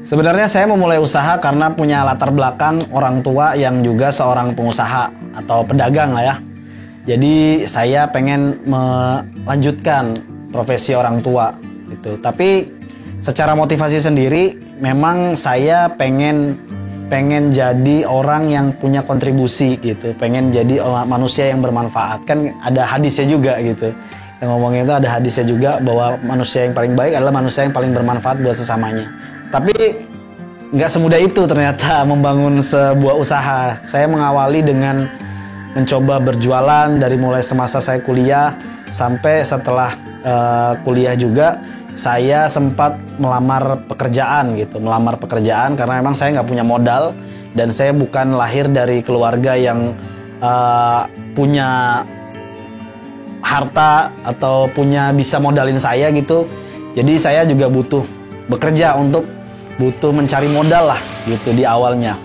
Sebenarnya saya memulai usaha karena punya latar belakang orang tua yang juga seorang pengusaha atau pedagang lah ya. Jadi saya pengen melanjutkan profesi orang tua gitu. Tapi secara motivasi sendiri memang saya pengen jadi orang yang punya kontribusi gitu. Pengen jadi manusia yang bermanfaat. Kan ada hadisnya juga gitu. Yang ngomongin itu ada hadisnya juga bahwa manusia yang paling baik adalah manusia yang paling bermanfaat buat sesamanya. Tapi nggak semudah itu ternyata membangun sebuah usaha. Saya mengawali dengan mencoba berjualan dari mulai semasa saya kuliah sampai setelah kuliah juga. Saya sempat melamar pekerjaan gitu, karena memang saya nggak punya modal dan saya bukan lahir dari keluarga yang punya harta atau bisa modalin saya gitu. Jadi saya juga butuh bekerja butuh mencari modal lah gitu di awalnya.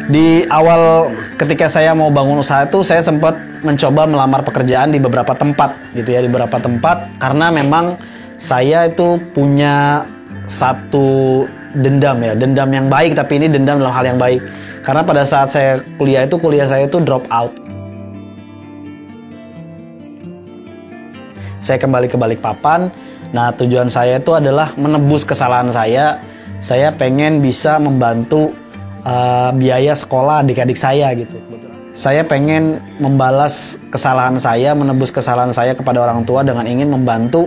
Di awal ketika saya mau bangun usaha itu saya sempat mencoba melamar pekerjaan di beberapa tempat gitu ya, di beberapa tempat karena memang saya itu punya satu dendam yang baik, tapi ini dendam dalam hal yang baik. Karena pada saat saya kuliah saya itu drop out. Saya kembali ke Balikpapan. Nah, tujuan saya itu adalah menebus kesalahan saya. Saya pengen bisa membantu biaya sekolah adik-adik saya gitu. Saya pengen membalas kesalahan saya, menebus kesalahan saya kepada orang tua dengan ingin membantu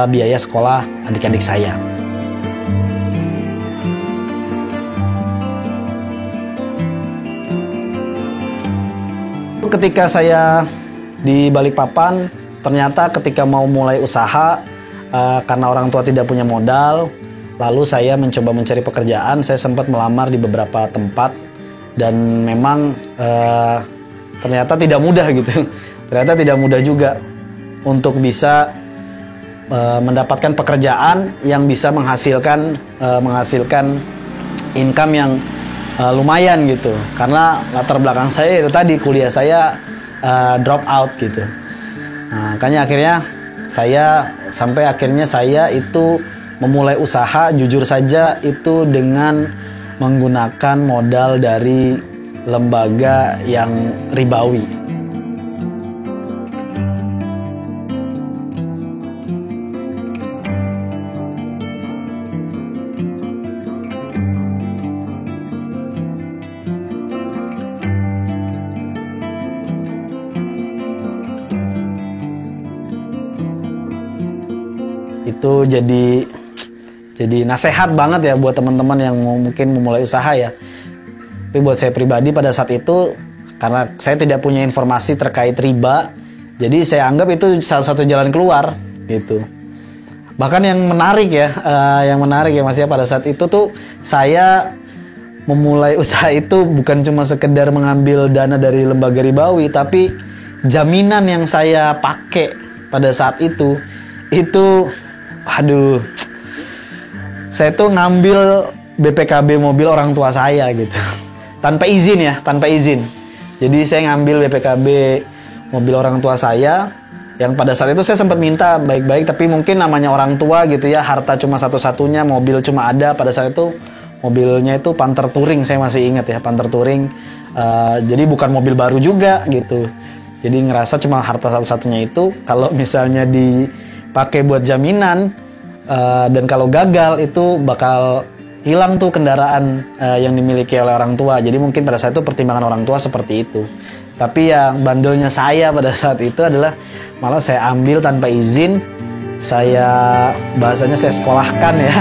biaya sekolah adik-adik saya. Ketika saya di Balikpapan, ternyata ketika mau mulai usaha, karena orang tua tidak punya modal, lalu saya mencoba mencari pekerjaan. Saya sempat melamar di beberapa tempat dan memang ternyata tidak mudah gitu. Ternyata tidak mudah juga untuk bisa mendapatkan pekerjaan yang bisa menghasilkan income yang lumayan gitu. Karena latar belakang saya itu tadi, kuliah saya drop out gitu. Nah, makanya akhirnya saya itu memulai usaha, jujur saja itu dengan menggunakan modal dari lembaga yang ribawi. Itu jadi nasihat banget ya buat teman-teman yang mungkin memulai usaha ya. Tapi buat saya pribadi pada saat itu, karena saya tidak punya informasi terkait riba, jadi saya anggap itu salah satu jalan keluar gitu. Bahkan yang menarik ya Mas ya, pada saat itu tuh saya memulai usaha itu bukan cuma sekedar mengambil dana dari lembaga ribawi, tapi jaminan yang saya pakai pada saat itu saya tuh ngambil BPKB mobil orang tua saya gitu. Tanpa izin. Jadi saya ngambil BPKB mobil orang tua saya, yang pada saat itu saya sempat minta baik-baik, tapi mungkin namanya orang tua gitu ya, harta cuma satu-satunya, mobil cuma ada. Pada saat itu mobilnya itu Panther Touring, saya masih ingat ya, Panther Touring. Jadi bukan mobil baru juga gitu. Jadi ngerasa cuma harta satu-satunya itu, kalau misalnya dipakai buat jaminan, dan kalau gagal itu bakal hilang tuh kendaraan yang dimiliki oleh orang tua. Jadi mungkin pada saat itu pertimbangan orang tua seperti itu. Tapi yang bandelnya saya pada saat itu adalah malah saya ambil tanpa izin. Bahasanya saya sekolahkan ya.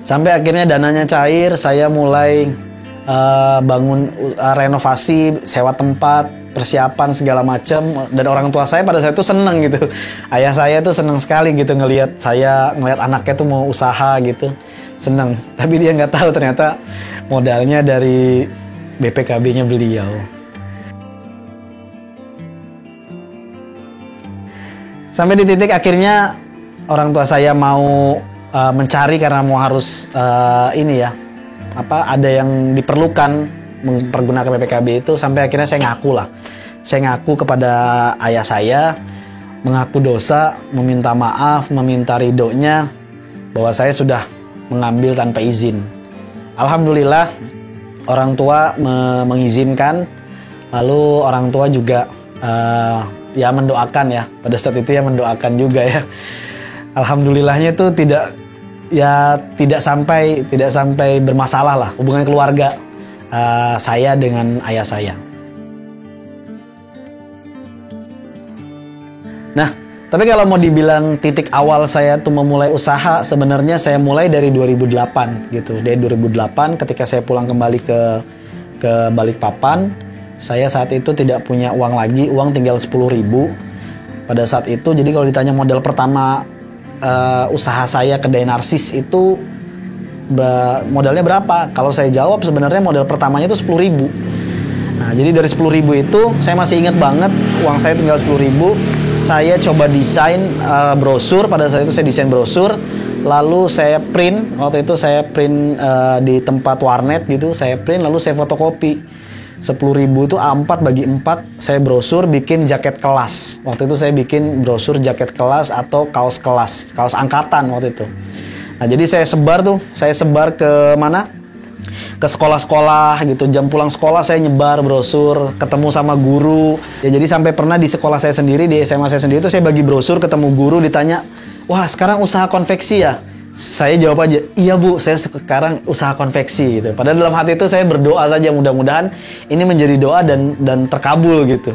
Sampai akhirnya dananya cair, saya mulai bangun renovasi, sewa tempat, persiapan segala macam, dan orang tua saya pada saat itu seneng gitu. Ayah saya tuh seneng sekali gitu ngelihat anaknya tuh mau usaha gitu, seneng. Tapi dia nggak tahu ternyata modalnya dari BPKB-nya beliau. Sampai di titik akhirnya orang tua saya mau mencari karena mau harus ada yang diperlukan mempergunakan BPKB itu. Sampai akhirnya saya ngaku kepada ayah saya, mengaku dosa, meminta maaf, meminta ridhonya bahwa saya sudah mengambil tanpa izin. Alhamdulillah orang tua mengizinkan, lalu orang tua juga mendoakan ya, pada saat itu ya mendoakan juga ya. Alhamdulillahnya itu tidak sampai bermasalah lah hubungan keluarga saya dengan ayah saya. Nah, tapi kalau mau dibilang titik awal saya tuh memulai usaha, sebenarnya saya mulai dari 2008 gitu. Dari 2008 ketika saya pulang kembali ke Balikpapan. Saya saat itu tidak punya uang lagi, uang tinggal 10.000 pada saat itu. Jadi kalau ditanya modal pertama usaha saya kedai narsis itu modalnya berapa? Kalau saya jawab sebenarnya modal pertamanya itu 10.000. Nah, jadi dari 10.000 itu saya masih ingat banget, uang saya tinggal 10.000. Saya coba desain brosur, pada saat itu saya desain brosur, lalu saya print, waktu itu saya print di tempat warnet gitu, saya print lalu saya fotokopi. 10.000 itu A4 bagi 4, saya brosur bikin jaket kelas. Waktu itu saya bikin brosur jaket kelas atau kaos kelas, kaos angkatan waktu itu. Nah, jadi saya sebar ke mana? Ke sekolah-sekolah gitu. Jam pulang sekolah saya nyebar brosur, ketemu sama guru. Ya, jadi sampai pernah di sekolah saya sendiri, di SMA saya sendiri itu saya bagi brosur, ketemu guru, ditanya, "Wah, sekarang usaha konveksi ya?" Saya jawab aja, "Iya Bu, saya sekarang usaha konveksi," gitu. Padahal dalam hati itu saya berdoa saja, mudah-mudahan ini menjadi doa dan terkabul gitu.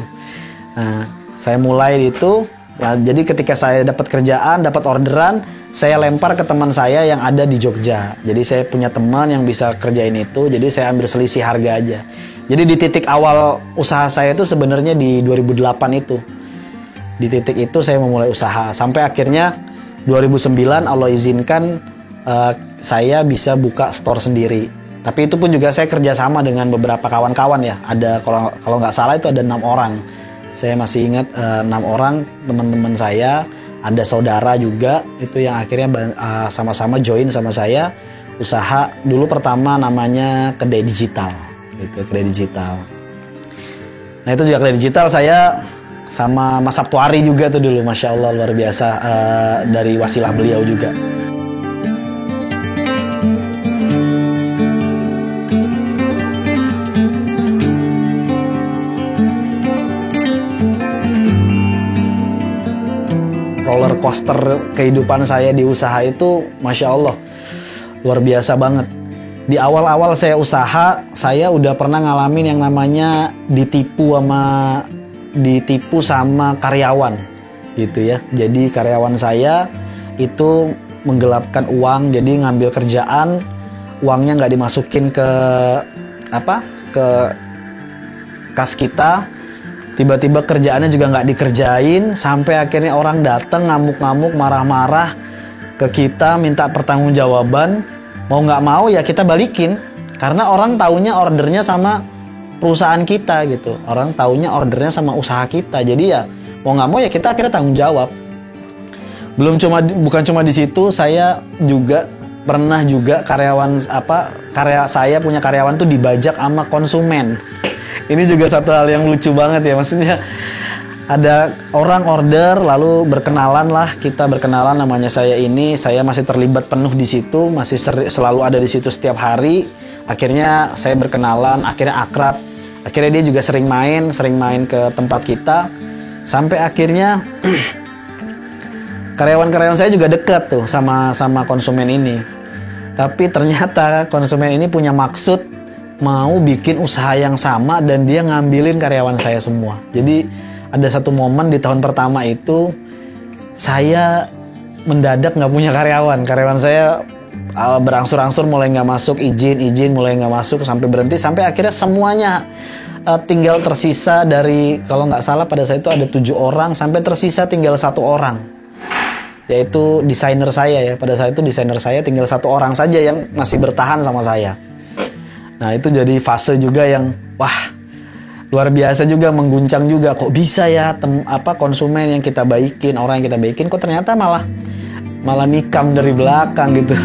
Nah, saya mulai itu. Nah, jadi ketika saya dapat kerjaan, dapat orderan, saya lempar ke teman saya yang ada di Jogja. Jadi saya punya teman yang bisa kerjain itu, jadi saya ambil selisih harga aja. Jadi di titik awal usaha saya itu sebenarnya di 2008 itu. Di titik itu saya memulai usaha, sampai akhirnya 2009 Allah izinkan saya bisa buka store sendiri. Tapi itu pun juga saya kerjasama dengan beberapa kawan-kawan ya. Ada kalau nggak salah itu ada 6 orang. Saya masih ingat 6 orang teman-teman saya. Ada saudara juga itu yang akhirnya sama-sama join sama saya. Usaha dulu pertama namanya kedai digital, gitu, kedai digital. Nah itu juga kedai digital saya sama Mas Sabtuari juga tuh dulu, Masya Allah luar biasa, dari wasilah beliau juga. Roller coaster kehidupan saya di usaha itu, Masya Allah luar biasa banget. Di awal-awal saya usaha, saya udah pernah ngalamin yang namanya ditipu sama karyawan gitu ya. Jadi karyawan saya itu menggelapkan uang, jadi ngambil kerjaan, uangnya nggak dimasukin ke kas kita, tiba-tiba kerjaannya juga nggak dikerjain, sampai akhirnya orang datang ngamuk-ngamuk, marah-marah ke kita, minta pertanggungjawaban. Mau nggak mau ya kita balikin, karena orang taunya ordernya sama perusahaan kita gitu. Orang taunya ordernya sama usaha kita. Jadi ya mau nggak mau ya kita akhirnya tanggung jawab. Bukan cuma di situ, saya juga pernah saya punya karyawan tuh dibajak sama konsumen. Ini juga satu hal yang lucu banget ya, maksudnya ada orang order lalu kita berkenalan namanya saya masih terlibat penuh di situ, masih selalu ada di situ setiap hari. Akhirnya saya berkenalan, akhirnya akrab. Akhirnya dia juga sering main ke tempat kita. Sampai akhirnya karyawan-karyawan saya juga dekat tuh sama konsumen ini. Tapi ternyata konsumen ini punya maksud mau bikin usaha yang sama dan dia ngambilin karyawan saya semua. Jadi ada satu momen di tahun pertama itu saya mendadak nggak punya karyawan. Karyawan saya berangsur-angsur mulai nggak masuk, izin mulai nggak masuk, sampai berhenti, sampai akhirnya semuanya tinggal tersisa dari, kalau nggak salah pada saat itu ada 7 orang, sampai tersisa tinggal 1 orang, yaitu desainer saya ya. Pada saat itu desainer saya tinggal 1 orang saja yang masih bertahan sama saya. Nah itu jadi fase juga yang wah luar biasa juga, mengguncang juga. Kok bisa ya konsumen yang kita baikin, orang yang kita baikin kok ternyata malah nikam dari belakang gitu.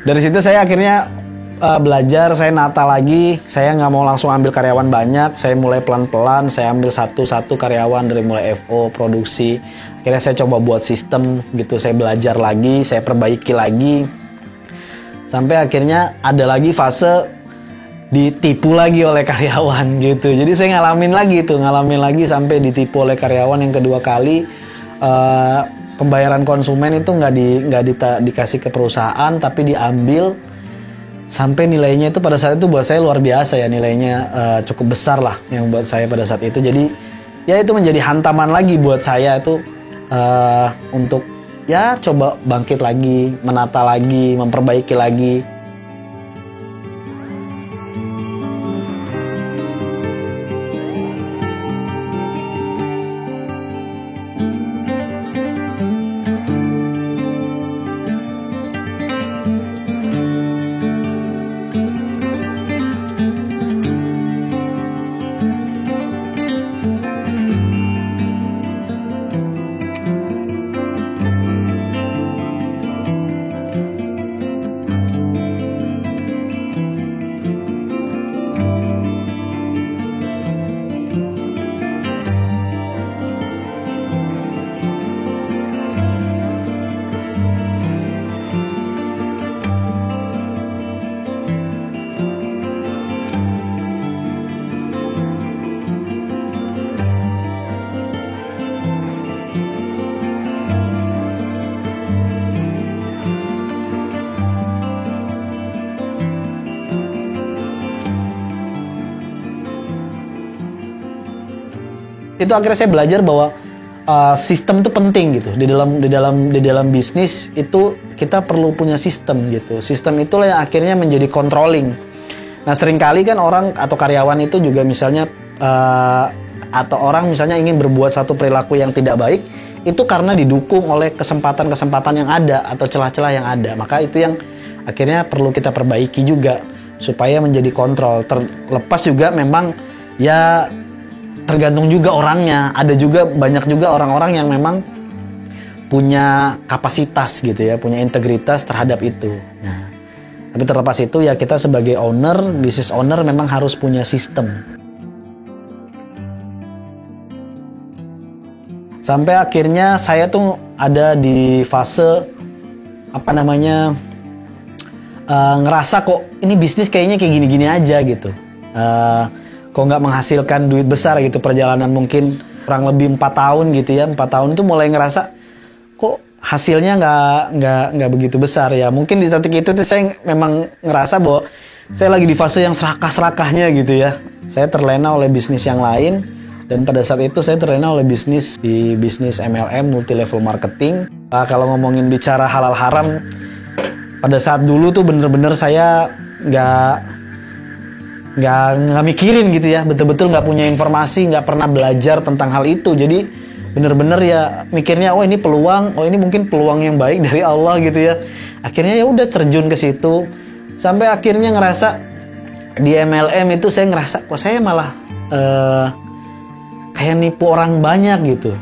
Dari situ saya akhirnya belajar, saya nata lagi. Saya nggak mau langsung ambil karyawan banyak. Saya mulai pelan-pelan, saya ambil satu-satu karyawan dari mulai FO, produksi. Akhirnya saya coba buat sistem gitu. Saya belajar lagi, saya perbaiki lagi. Sampai akhirnya ada lagi fase ditipu lagi oleh karyawan gitu. Jadi saya ngalamin lagi sampai ditipu oleh karyawan yang kedua kali. Pembayaran konsumen itu nggak dikasih ke perusahaan, tapi diambil sampai nilainya itu pada saat itu buat saya luar biasa ya, nilainya cukup besar lah yang buat saya pada saat itu. Jadi ya itu menjadi hantaman lagi buat saya itu untuk ya coba bangkit lagi, menata lagi, memperbaiki lagi. Itu akhirnya saya belajar bahwa sistem itu penting gitu. Di dalam bisnis itu kita perlu punya sistem gitu. Sistem itulah yang akhirnya menjadi controlling. Nah, seringkali kan orang atau karyawan itu juga misalnya atau orang misalnya ingin berbuat satu perilaku yang tidak baik, itu karena didukung oleh kesempatan-kesempatan yang ada atau celah-celah yang ada. Maka itu yang akhirnya perlu kita perbaiki juga supaya menjadi kontrol. Terlepas juga memang ya tergantung juga orangnya. Ada juga banyak juga orang-orang yang memang punya kapasitas gitu ya, punya integritas terhadap itu. Nah, tapi terlepas itu ya kita sebagai owner, business owner memang harus punya sistem. Sampai akhirnya saya tuh ada di fase ngerasa kok ini bisnis kayaknya kayak gini-gini aja gitu. Kok nggak menghasilkan duit besar gitu, perjalanan mungkin kurang lebih 4 tahun gitu ya. 4 tahun itu mulai ngerasa kok hasilnya nggak begitu besar ya. Mungkin di titik itu saya memang ngerasa bahwa saya lagi di fase yang serakah-serakahnya gitu ya. Saya terlena oleh bisnis yang lain, dan pada saat itu saya terlena oleh bisnis MLM, multi level marketing. Kalau ngomongin bicara halal haram, pada saat dulu tuh bener-bener saya nggak mikirin gitu ya, betul-betul nggak punya informasi, nggak pernah belajar tentang hal itu. Jadi bener-bener ya mikirnya, oh ini peluang, oh ini mungkin peluang yang baik dari Allah gitu ya. Akhirnya ya udah terjun ke situ, sampai akhirnya ngerasa di MLM itu saya ngerasa kok saya malah kayak nipu orang banyak gitu.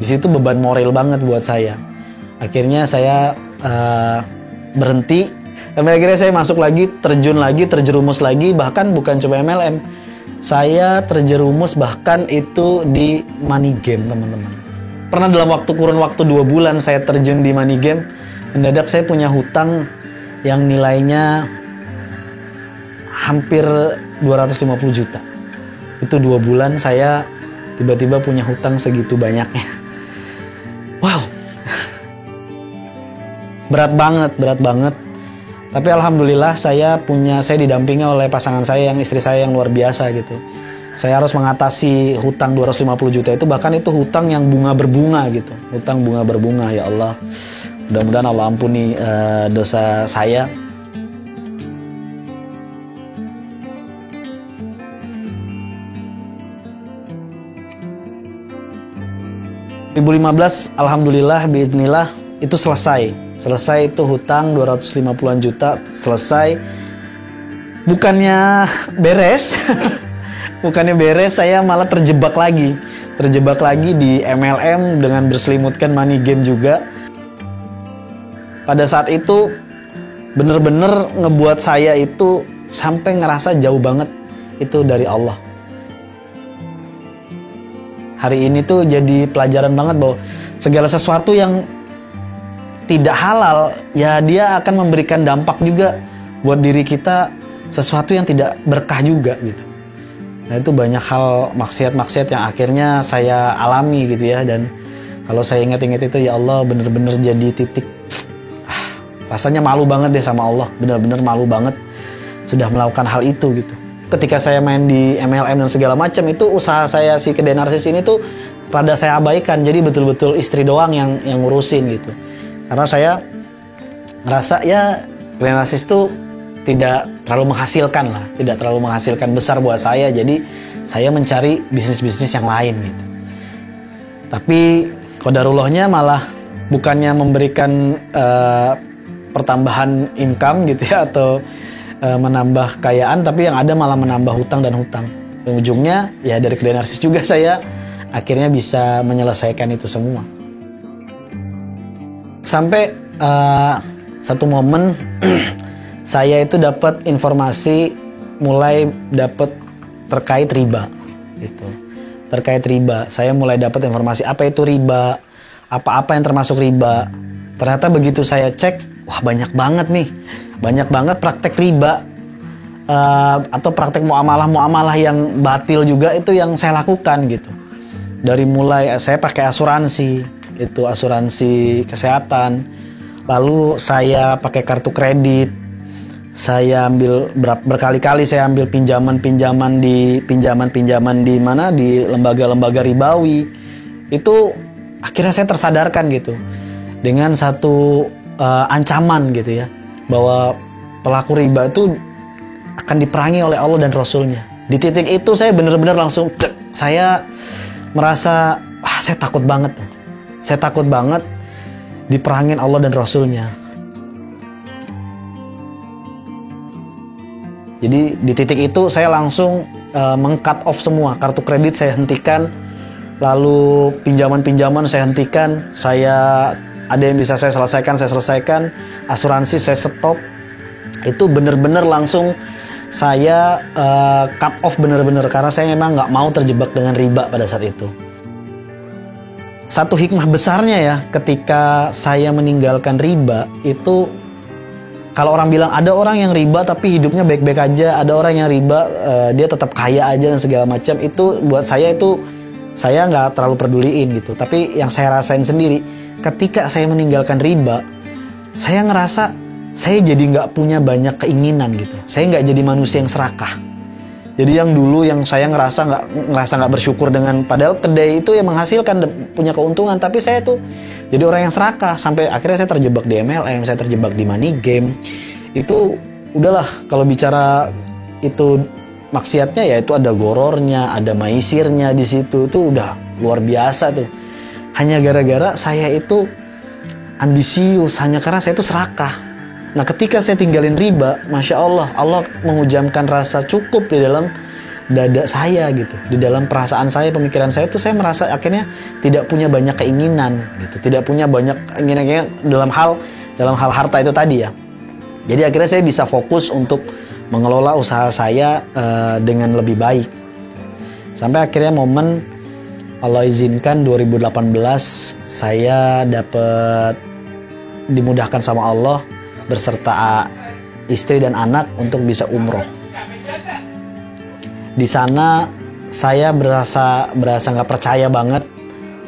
Di situ beban moral banget buat saya. Akhirnya saya berhenti. Sampai akhirnya saya masuk lagi, terjerumus lagi, bahkan bukan cuma MLM. Saya terjerumus bahkan itu di money game, teman-teman. Pernah dalam kurun waktu 2 bulan saya terjun di money game, mendadak saya punya hutang yang nilainya hampir 250 juta. Itu 2 bulan saya tiba-tiba punya hutang segitu banyaknya. Wow. Berat banget. Tapi alhamdulillah saya didampingi oleh pasangan saya, istri saya yang luar biasa gitu. Saya harus mengatasi hutang 250 juta itu, bahkan itu hutang yang bunga berbunga gitu. Hutang bunga berbunga, ya Allah. Mudah-mudahan Allah ampuni dosa saya. Dua 2015, alhamdulillah, biidznillah, itu selesai. Selesai itu hutang 250-an juta, selesai. Bukannya beres, bukannya beres, saya malah terjebak lagi. Terjebak lagi di MLM dengan berselimutkan money game juga. Pada saat itu, bener-bener ngebuat saya itu sampai ngerasa jauh banget itu dari Allah. Hari ini tuh jadi pelajaran banget bahwa segala sesuatu yang tidak halal, ya dia akan memberikan dampak juga buat diri kita, sesuatu yang tidak berkah juga gitu. Nah itu banyak hal maksiat-maksiat yang akhirnya saya alami gitu ya. Dan kalau saya ingat-ingat itu, ya Allah, bener-bener jadi titik rasanya malu banget deh sama Allah. Bener-bener malu banget sudah melakukan hal itu gitu. Ketika saya main di MLM dan segala macam, itu usaha saya si kedai narsis ini tuh rada saya abaikan. Jadi betul-betul istri doang yang ngurusin gitu. Karena saya ngerasa ya kedai narsis tuh tidak terlalu menghasilkan lah, tidak terlalu menghasilkan besar buat saya. Jadi saya mencari bisnis-bisnis yang lain gitu. Tapi qadarullahnya malah bukannya memberikan pertambahan income gitu ya, atau menambah kekayaan, tapi yang ada malah menambah hutang dan hutang. Dan ujungnya ya dari kedai narsis juga saya akhirnya bisa menyelesaikan itu semua. Sampai satu momen saya itu dapat informasi, mulai dapat terkait riba gitu. Terkait riba, saya mulai dapat informasi apa itu riba, apa-apa yang termasuk riba. Ternyata begitu saya cek, wah banyak banget nih, banyak banget praktek riba atau praktek muamalah-muamalah yang batil juga itu yang saya lakukan gitu. Dari mulai saya pakai asuransi, itu asuransi kesehatan, lalu saya pakai kartu kredit, saya ambil berkali-kali saya ambil pinjaman di mana, di lembaga-lembaga ribawi. Itu akhirnya saya tersadarkan gitu dengan satu ancaman gitu ya, bahwa pelaku riba itu akan diperangi oleh Allah dan Rasulnya. Di titik itu saya benar-benar langsung saya merasa saya takut banget tuh. Saya takut banget diperangin Allah dan Rasulnya. Jadi di titik itu saya langsung meng-cut off semua. Kartu kredit saya hentikan, lalu pinjaman-pinjaman saya hentikan. Saya ada yang bisa saya selesaikan. Asuransi saya stop. Itu bener-bener langsung saya cut off bener-bener, karena saya memang nggak mau terjebak dengan riba pada saat itu. Satu hikmah besarnya ya, ketika saya meninggalkan riba itu, kalau orang bilang ada orang yang riba tapi hidupnya baik-baik aja, ada orang yang riba dia tetap kaya aja dan segala macam, itu buat saya itu saya nggak terlalu peduliin gitu. Tapi yang saya rasain sendiri, ketika saya meninggalkan riba, saya ngerasa saya jadi nggak punya banyak keinginan gitu. Saya nggak jadi manusia yang serakah. Jadi yang dulu yang saya ngerasa nggak bersyukur dengan, padahal kedai itu yang menghasilkan punya keuntungan, tapi saya tuh jadi orang yang serakah. Sampai akhirnya saya terjebak di MLM, saya terjebak di money game. Itu udahlah, kalau bicara itu maksiatnya ya itu ada gorornya, ada maisirnya di situ, itu udah luar biasa tuh. Hanya gara-gara saya itu ambisius, hanya karena saya itu serakah. Nah ketika saya tinggalin riba, Masya Allah, Allah menghujamkan rasa cukup di dalam dada saya gitu. Di dalam perasaan saya, pemikiran saya itu saya merasa akhirnya tidak punya banyak keinginan gitu. Tidak punya banyak keinginan dalam hal harta itu tadi ya. Jadi akhirnya saya bisa fokus untuk mengelola usaha saya dengan lebih baik. Sampai akhirnya momen Allah izinkan 2018 saya dapat dimudahkan sama Allah berserta istri dan anak untuk bisa umroh. Di sana saya berasa nggak percaya banget.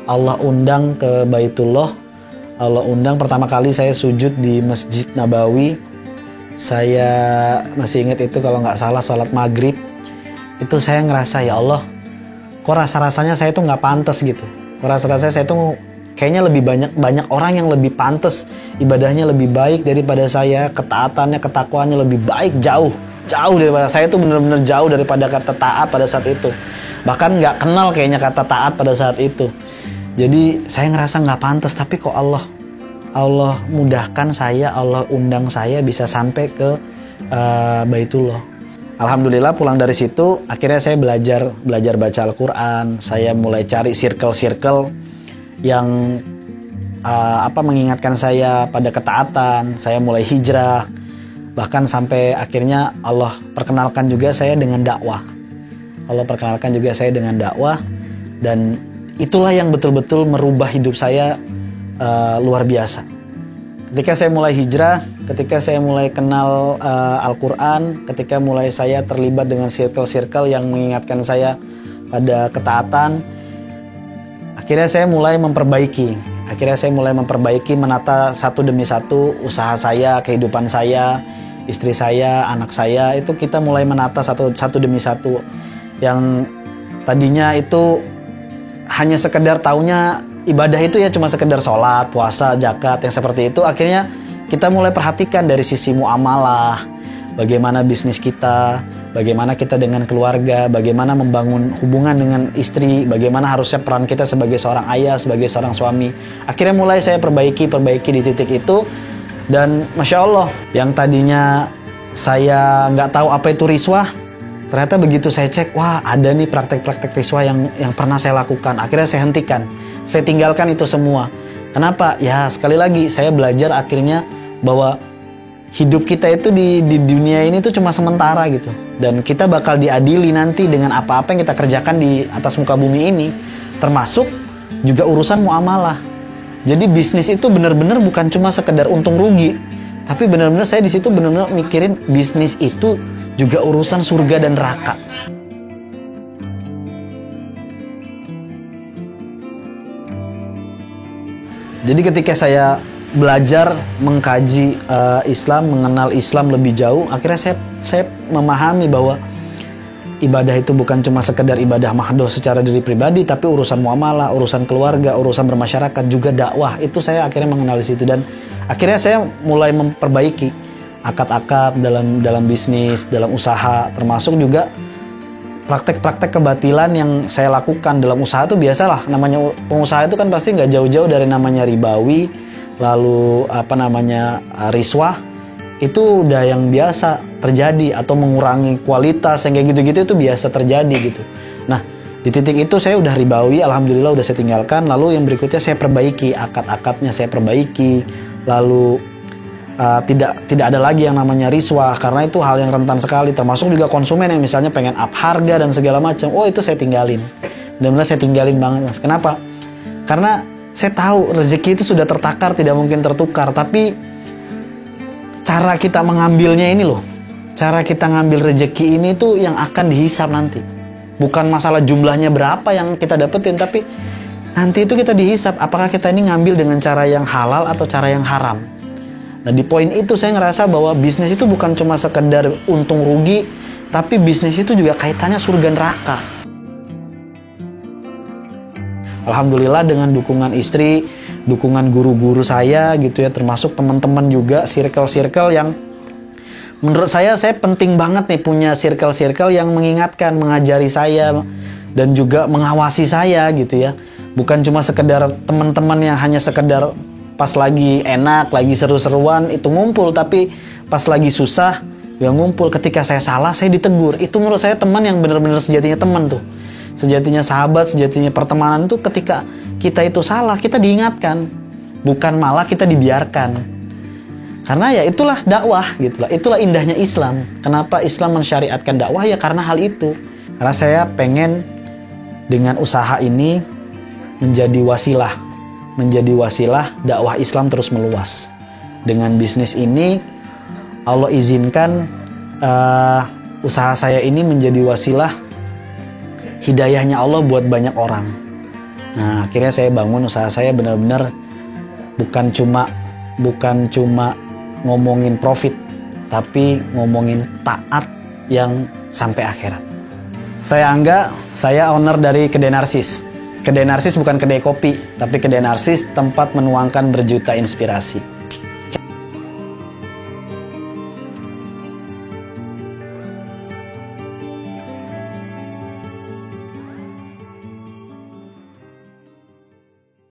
Allah undang ke Baitullah. Allah undang, pertama kali saya sujud di Masjid Nabawi. Saya masih ingat itu, kalau nggak salah sholat maghrib. itu saya ngerasa, ya Allah, kok rasa-rasanya saya tuh nggak pantas gitu. Kok rasa-rasanya saya tuh kayaknya lebih banyak orang yang lebih pantas, ibadahnya lebih baik daripada saya, ketaatannya, ketakwaannya lebih baik, jauh daripada saya. Tuh bener-bener jauh daripada kata taat pada saat itu. Bahkan nggak kenal kayaknya kata taat pada saat itu. Jadi saya ngerasa nggak pantas, tapi kok Allah mudahkan saya, Allah undang saya bisa sampai ke Baitullah. Alhamdulillah pulang dari situ, akhirnya saya belajar baca Al-Quran. Saya mulai cari circle yang mengingatkan saya pada ketaatan. Saya mulai hijrah, bahkan sampai akhirnya Allah perkenalkan juga saya dengan dakwah. Dan itulah yang betul-betul merubah hidup saya luar biasa. Ketika saya mulai hijrah, ketika saya mulai kenal Al-Quran, ketika mulai saya terlibat dengan circle yang mengingatkan saya pada ketaatan, akhirnya saya mulai memperbaiki, menata satu demi satu usaha saya, kehidupan saya, istri saya, anak saya. Itu kita mulai menata satu demi satu. Yang tadinya itu hanya sekedar taunya ibadah itu ya cuma sekedar sholat, puasa, zakat, yang seperti itu. Akhirnya kita mulai perhatikan dari sisi muamalah, bagaimana bisnis kita, bagaimana kita dengan keluarga, bagaimana membangun hubungan dengan istri, bagaimana harusnya peran kita sebagai seorang ayah, sebagai seorang suami. Akhirnya mulai saya perbaiki di titik itu. Dan Masya Allah, yang tadinya saya nggak tahu apa itu riswah, ternyata begitu saya cek, wah ada nih praktek-praktek riswah yang pernah saya lakukan. Akhirnya saya hentikan, saya tinggalkan itu semua. Kenapa? Ya sekali lagi saya belajar akhirnya bahwa hidup kita itu di dunia ini tuh cuma sementara gitu. Dan kita bakal diadili nanti dengan apa-apa yang kita kerjakan di atas muka bumi ini. Termasuk juga urusan muamalah. Jadi bisnis itu benar-benar bukan cuma sekedar untung rugi. Tapi benar-benar saya di situ benar-benar mikirin bisnis itu juga urusan surga dan neraka. Jadi ketika saya belajar mengkaji Islam, mengenal Islam lebih jauh, akhirnya saya memahami bahwa ibadah itu bukan cuma sekedar ibadah mahdoh secara diri pribadi, tapi urusan muamalah, urusan keluarga, urusan bermasyarakat, juga dakwah. Itu saya akhirnya mengenal di situ, dan akhirnya saya mulai memperbaiki akad-akad dalam bisnis, dalam usaha, termasuk juga praktek-praktek kebatilan yang saya lakukan dalam usaha. Itu biasalah, namanya pengusaha itu kan pasti nggak jauh-jauh dari namanya ribawi, lalu riswah. Itu udah yang biasa terjadi, atau mengurangi kualitas yang kayak gitu-gitu, itu biasa terjadi gitu. Nah di titik itu saya udah ribawi, alhamdulillah udah saya tinggalkan. Lalu yang berikutnya saya perbaiki akad-akadnya, saya perbaiki. Lalu tidak ada lagi yang namanya riswah, karena itu hal yang rentan sekali. Termasuk juga konsumen yang misalnya pengen up harga dan segala macam, itu saya tinggalin. Benar-benar saya tinggalin banget, Mas. Kenapa? Karena saya tahu rezeki itu sudah tertakar, tidak mungkin tertukar. Tapi cara kita mengambilnya ini loh, cara kita ngambil rezeki ini tuh yang akan dihisap nanti. Bukan masalah jumlahnya berapa yang kita dapetin, tapi nanti itu kita dihisap apakah kita ini ngambil dengan cara yang halal atau cara yang haram. Nah di poin itu saya ngerasa bahwa bisnis itu bukan cuma sekedar untung rugi, tapi bisnis itu juga kaitannya surga neraka. Alhamdulillah dengan dukungan istri, dukungan guru-guru saya gitu ya, termasuk teman-teman juga, circle-circle yang menurut saya penting banget nih punya circle-circle yang mengingatkan, mengajari saya dan juga mengawasi saya gitu ya. Bukan cuma sekedar teman-teman yang hanya sekedar pas lagi enak, lagi seru-seruan itu ngumpul, tapi pas lagi susah ya ngumpul. Ketika saya salah saya ditegur. Itu menurut saya teman yang benar-benar sejatinya teman tuh. Sejatinya sahabat, sejatinya pertemanan itu ketika kita itu salah, kita diingatkan, bukan malah kita dibiarkan. Karena ya itulah dakwah gitu lah. Itulah indahnya Islam. Kenapa Islam mensyariatkan dakwah? Ya karena hal itu. Karena saya pengen dengan usaha ini menjadi wasilah dakwah Islam terus meluas. Dengan bisnis ini Allah izinkan usaha saya ini menjadi wasilah hidayahnya Allah buat banyak orang. Nah akhirnya saya bangun usaha saya benar-benar bukan cuma ngomongin profit, tapi ngomongin taat yang sampai akhirat. Saya Angga, saya owner dari Kedai Narsis. Kedai Narsis bukan kedai kopi, tapi Kedai Narsis tempat menuangkan berjuta inspirasi.